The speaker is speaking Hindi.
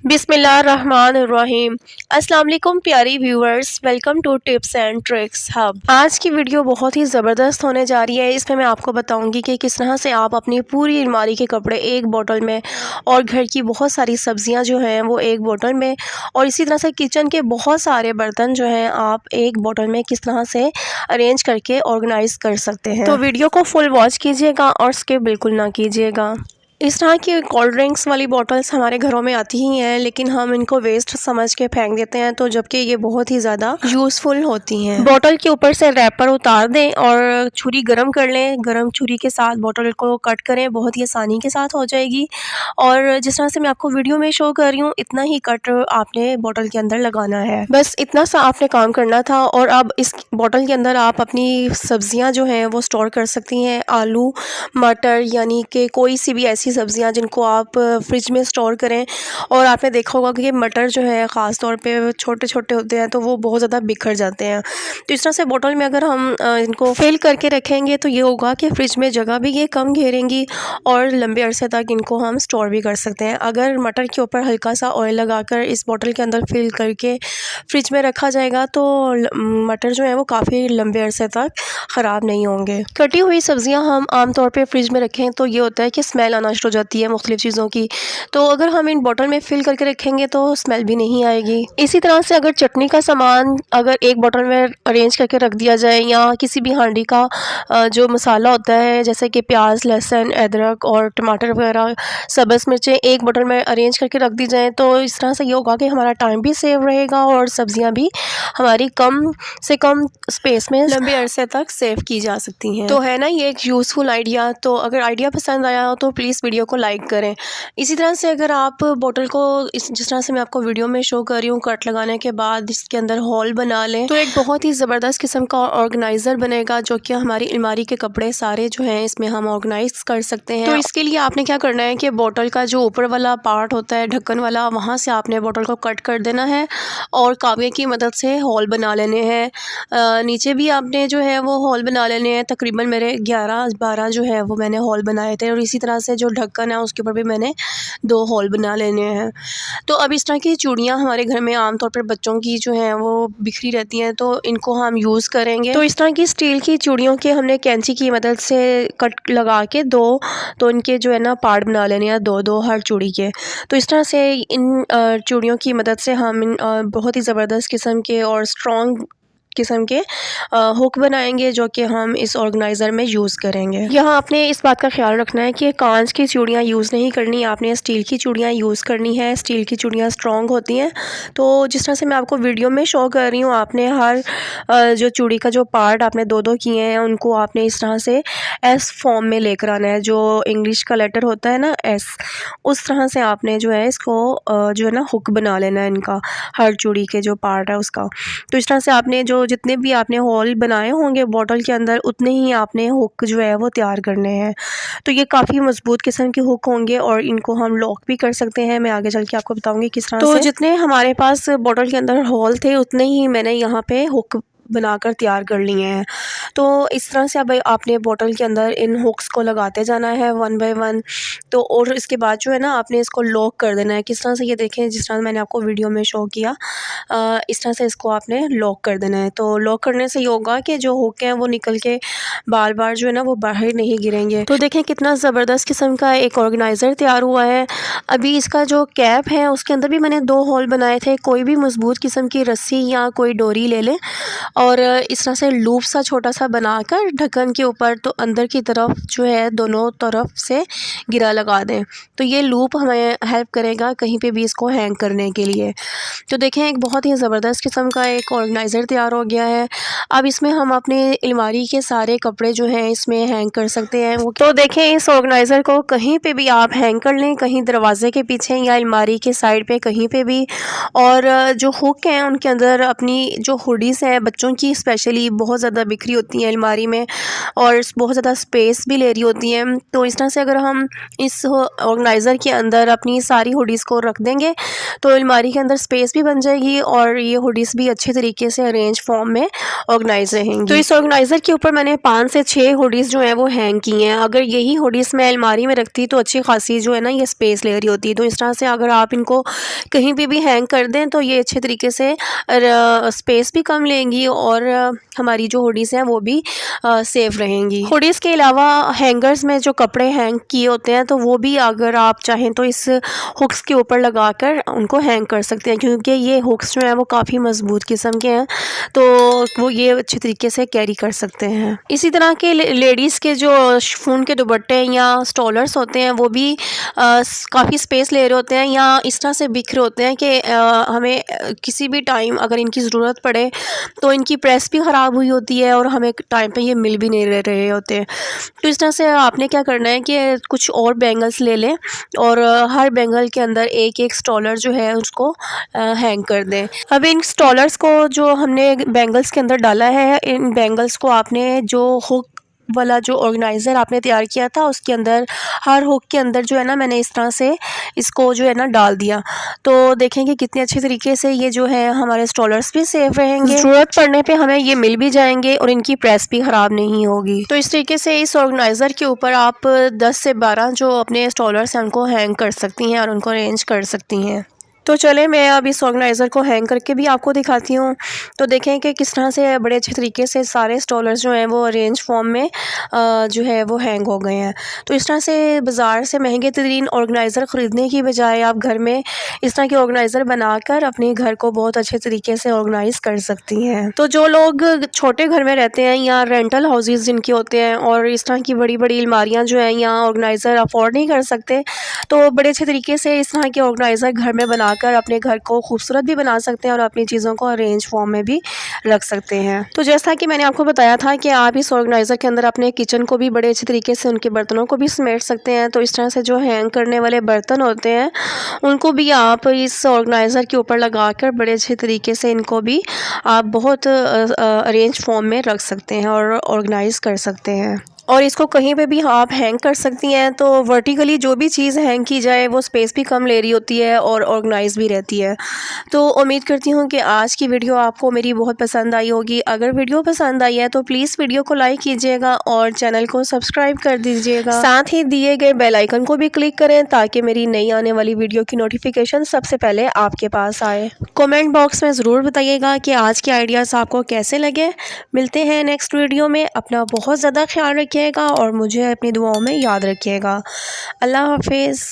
बिस्मिल्लाहिर्रहमानिर्रहीम। अस्सलाम वालेकुम प्यारी viewers, welcome to tips and tricks hub. आज की वीडियो बहुत ही ज़बरदस्त होने जा रही है। इसमें मैं आपको बताऊंगी कि किस तरह से आप अपनी पूरी अलमारी के कपड़े एक बोतल में और घर की बहुत सारी सब्जियां जो हैं वो एक बोतल में और इसी तरह से किचन के बहुत सारे बर्तन जो हैं आप एक बोतल में किस तरह से अरेंज करके ऑर्गेनाइज़ कर सकते हैं। तो वीडियो को फुल वॉच कीजिएगा और स्किप बिल्कुल ना कीजिएगा। इस तरह की कोल्ड ड्रिंक्स वाली बॉटल्स हमारे घरों में आती ही हैं, लेकिन हम इनको वेस्ट समझ के फेंक देते हैं, तो जबकि ये बहुत ही ज़्यादा यूज़फुल होती हैं। बॉटल के ऊपर से रैपर उतार दें और छुरी गरम कर लें। गरम छुरी के साथ बॉटल को कट करें, बहुत ही आसानी के साथ हो जाएगी। और जिस तरह से मैं आपको वीडियो में शो कर रही हूँ, इतना ही कट आपने बॉटल के अंदर लगाना है। बस इतना सा आपने काम करना था। और अब इस बॉटल के अंदर आप अपनी सब्जियाँ जो हैं वो स्टोर कर सकती हैं। आलू, मटर, यानी कि कोई सी भी ऐसी सब्जियां जिनको आप फ्रिज में स्टोर करें। और आपने देखा होगा कि मटर जो है ख़ास तौर पे छोटे छोटे होते हैं, तो वो बहुत ज़्यादा बिखर जाते हैं। तो इस तरह से बोतल में अगर हम इनको फिल करके रखेंगे तो ये होगा कि फ्रिज में जगह भी ये कम घेरेंगी और लंबे अरसे तक इनको हम स्टोर भी कर सकते हैं। अगर मटर के ऊपर हल्का सा ऑयल लगाकर इस बोतल के अंदर फिल करके फ्रिज में रखा जाएगा तो मटर जो है वो काफ़ी लंबे अरसे तक ख़राब नहीं होंगे। कटी हुई सब्जियां हम आमतौर पे फ्रिज में रखें तो ये होता है कि स्मेल आना शुरू हो जाती है मुख्तलिफ़ चीज़ों की। तो अगर हम इन बॉटल में फिल करके रखेंगे तो स्मेल भी नहीं आएगी। इसी तरह से अगर चटनी का सामान अगर एक बॉटल में अरेंज करके रख दिया जाए, या किसी भी हांडी का जो मसाला होता है जैसे कि प्याज, लहसुन, अदरक और टमाटर वगैरह, सब्ज़ मिर्चें एक बॉटल में अरेंज करके रख दी जाएँ, तो इस तरह से ये होगा कि हमारा टाइम भी सेव रहेगा और सब्ज़ियाँ भी हमारी कम से कम स्पेस में लंबे अरसे तक सेव की जा सकती हैं। तो है ना ये एक यूज़फुल आइडिया। तो अगर आइडिया पसंद आया हो तो प्लीज़ वीडियो को लाइक करें। इसी तरह से अगर आप बोतल को जिस तरह से मैं आपको वीडियो में शो कर रही हूँ, कट लगाने के बाद इसके अंदर होल बना लें तो एक बहुत ही ज़बरदस्त किस्म का ऑर्गेनाइज़र बनेगा, जो कि हमारी अलमारी के कपड़े सारे जो हैं इसमें हम ऑर्गेनाइज कर सकते हैं। तो इसके लिए आपने क्या करना है कि बोतल का जो ऊपर वाला पार्ट होता है, ढक्कन वाला, वहाँ से आपने बोतल को कट कर देना है और कागज़ की मदद से होल बना लेने हैं। नीचे भी आपने जो है वो होल बना लेने हैं। तकरीबन मेरे 11-12 जो है वो मैंने होल बनाए थे। और इसी तरह से जो ढक्कन है उसके ऊपर भी मैंने 2 होल बना लेने हैं। तो अब इस तरह की चूड़ियाँ हमारे घर में आमतौर पर बच्चों की जो हैं वो बिखरी रहती हैं, तो इनको हम यूज़ करेंगे। तो इस तरह की स्टील की चूड़ियों के हमने कैंची की मदद से कट लगा के तो इनके जो है ना पार्ट बना लेने हैं, 2-2 हर चूड़ी के। तो इस तरह से इन चूड़ियों की मदद से हम इन बहुत ही ज़बरदस्त किस्म के और स्ट्रॉन्ग किस्म के हुक बनाएंगे, जो कि हम इस ऑर्गेनाइज़र में यूज़ करेंगे। यहाँ आपने इस बात का ख्याल रखना है कि कांच की चूड़ियाँ यूज़ नहीं करनी, आपने स्टील की चूड़ियाँ यूज़ करनी है। स्टील की चूड़ियाँ स्ट्रॉन्ग होती हैं। तो जिस तरह से मैं आपको वीडियो में शो कर रही हूँ, आपने हर जो चूड़ी का जो पार्ट आपने 2-2 किए हैं उनको आपने इस तरह से एस फॉर्म में लेकर आना है। जो इंग्लिश का लेटर होता है ना, एस, उस तरह से आपने जो है इसको जो है ना हुक बना लेना है इनका, हर चूड़ी के जो पार्ट है उसका। तो इस तरह से आपने जो जितने भी आपने होल बनाए होंगे बॉटल के अंदर, उतने ही आपने हुक जो है वो तैयार करने हैं। तो ये काफ़ी मजबूत किस्म के हुक होंगे और इनको हम लॉक भी कर सकते हैं। मैं आगे चल के आपको बताऊंगी किस तरह से। तो जितने हमारे पास बॉटल के अंदर होल थे उतने ही मैंने यहाँ पे हुक बनाकर तैयार कर लिए हैं। तो इस तरह से अब आपने बॉटल के अंदर इन हुक्स को लगाते जाना है 1 बाय 1। तो और इसके बाद जो है ना आपने इसको लॉक कर देना है। किस तरह से, ये देखें जिस तरह मैंने आपको वीडियो में शो किया, इस तरह से इसको आपने लॉक कर देना है। तो लॉक करने से ये होगा कि जो हुक हैं वो निकल के बार बार जो है ना वो बाहर नहीं गिरेंगे। तो देखें कितना ज़बरदस्त किस्म का एक ऑर्गेनाइज़र तैयार हुआ है। अभी इसका जो कैप है उसके अंदर भी मैंने 2 होल बनाए थे। कोई भी मजबूत किस्म की रस्सी या कोई डोरी ले लें और इस तरह से लूप सा छोटा सा बनाकर ढक्कन के ऊपर तो अंदर की तरफ जो है दोनों तरफ से गिरा लगा दें। तो ये लूप हमें हेल्प करेगा कहीं पे भी इसको हैंग करने के लिए। तो देखें एक बहुत ही ज़बरदस्त किस्म का एक ऑर्गेनाइज़र तैयार हो गया है। अब इसमें हम अपने अलमारी के सारे कपड़े जो हैं इसमें हैंग कर सकते हैं। वो तो देखें इस ऑर्गेनाइज़र को कहीं पे भी आप हैंग कर लें, कहीं दरवाजे के पीछे या अलमारी के साइड पे कहीं पे भी। और जो हुक हैं उनके अंदर अपनी जो हुडीज़ हैं बच्चों बच्चों की स्पेशली बहुत ज़्यादा बिखरी होती हैं अलमारी में और बहुत ज़्यादा स्पेस भी ले रही होती हैं। तो इस तरह से अगर हम इस ऑर्गेनाइज़र के अंदर अपनी सारी हुडीज़ को रख देंगे तो अलमारी के अंदर स्पेस भी बन जाएगी और ये हुडीज़ भी अच्छे तरीके से अरेंज फॉर्म में ऑर्गेनाइज रहेंगी। तो इस ऑर्गेनाइज़र के ऊपर मैंने 5 से 6 हुडीज़ जो हैं वो हैंग की हैं। अगर यही हुडीज़ मैं अलमारी में रखती तो अच्छी खासी जो है ना ये स्पेस ले रही होती। तो इस तरह से अगर आप इनको कहीं पे भी हैंग कर दें तो ये अच्छे तरीके से स्पेस भी कम लेंगी और हमारी जो हुडीज़ हैं वो भी सेफ़ रहेंगी। हुडीज़ के अलावा हैंगर्स में जो कपड़े हैंग किए होते हैं तो वो भी अगर आप चाहें तो इस हुक्स के ऊपर लगाकर उनको हैंग कर सकते हैं, क्योंकि ये हुक्स जो हैं वो काफ़ी मज़बूत किस्म के हैं तो वो ये अच्छे तरीके से कैरी कर सकते हैं। इसी तरह के लेडीज़ के जो शिफॉन के दुपट्टे या स्टॉलर्स होते हैं वो भी काफ़ी स्पेस ले रहे होते हैं या इस तरह से बिखरे होते हैं कि हमें किसी भी टाइम अगर इनकी ज़रूरत पड़े तो इनकी प्रेस भी ख़राब हुई होती है और हमें टाइम पे ये मिल भी नहीं रहे होते हैं। तो इस तरह से आपने क्या करना है कि कुछ और बैंगल्स ले लें और हर बैंगल के अंदर एक एक स्टॉलर जो है उसको हैंग कर दें। अब इन स्टॉलर्स को जो हमने बैंगल्स के अंदर डाला है, इन बैंगल्स को आपने जो हुक वाला जो ऑर्गेनाइज़र आपने तैयार किया था उसके अंदर हर हुक के अंदर जो है ना मैंने इस तरह से इसको जो है ना डाल दिया। तो देखेंगे कितने अच्छे तरीके से ये जो है हमारे स्टॉलर्स भी सेफ रहेंगे, ज़रूरत पड़ने पे हमें ये मिल भी जाएंगे और इनकी प्रेस भी ख़राब नहीं होगी। तो इस तरीके से इस ऑर्गेनाइज़र के ऊपर आप 10 से 12 जो अपने स्टॉलर्स हैं उनको हैंग कर सकती हैं और उनको अरेंज कर सकती हैं। तो चले मैं अब इस ऑर्गेनाइज़र को हैंग करके भी आपको दिखाती हूँ। तो देखें कि किस तरह से बड़े अच्छे तरीके से सारे स्टॉलर्स जो हैं वो अरेंज फॉर्म में जो है वो हैंग हो गए हैं। तो इस तरह से बाज़ार से महंगे तरीन ऑर्गेनाइज़र ख़रीदने की बजाय आप घर में इस तरह के ऑर्गेनाइज़र बनाकर अपने घर को बहुत अच्छे तरीके से ऑर्गेनाइज़ कर सकती हैं। तो जो लोग छोटे घर में रहते हैं या रेंटल हाउसेस जिनके होते हैं और इस तरह की बड़ी बड़ी अलमारियाँ जो हैं या ऑर्गेनाइज़र अफोर्ड नहीं कर सकते तो बड़े अच्छे तरीके से इस तरह के ऑर्गेनाइज़र घर में बनाकर अपने घर को खूबसूरत भी बना सकते हैं और अपनी चीज़ों को अरेंज फॉर्म में भी रख सकते हैं। तो जैसा कि मैंने आपको बताया था कि आप इस ऑर्गेनाइज़र के अंदर अपने किचन को भी बड़े अच्छे तरीके से उनके बर्तनों को भी समेट सकते हैं। तो इस तरह से जो हैंग करने वाले बर्तन होते हैं उनको भी आप इस ऑर्गेनाइज़र के ऊपर लगाकर बड़े अच्छे तरीके से इनको भी आप बहुत अरेंज फॉर्म में रख सकते हैं और ऑर्गेनाइज़ कर सकते हैं। और इसको कहीं पे भी आप हैंग कर सकती हैं। तो वर्टिकली जो भी चीज़ हैंग की जाए वो स्पेस भी कम ले रही होती है और ऑर्गेनाइज भी रहती है। तो उम्मीद करती हूँ कि आज की वीडियो आपको मेरी बहुत पसंद आई होगी। अगर वीडियो पसंद आई है तो प्लीज़ वीडियो को लाइक कीजिएगा और चैनल को सब्सक्राइब कर दीजिएगा। साथ ही दिए गए बेल आइकन को भी क्लिक करें ताकि मेरी नई आने वाली वीडियो की नोटिफिकेशन सबसे पहले आपके पास आए। कमेंट बॉक्स में ज़रूर बताइएगा कि आज के आइडियाज़ आपको कैसे लगे। मिलते हैं नेक्स्ट वीडियो में। अपना बहुत ज़्यादा ख्याल रखिएगा और मुझे अपनी दुआओं में याद रखिएगा। अल्लाह हाफिज़।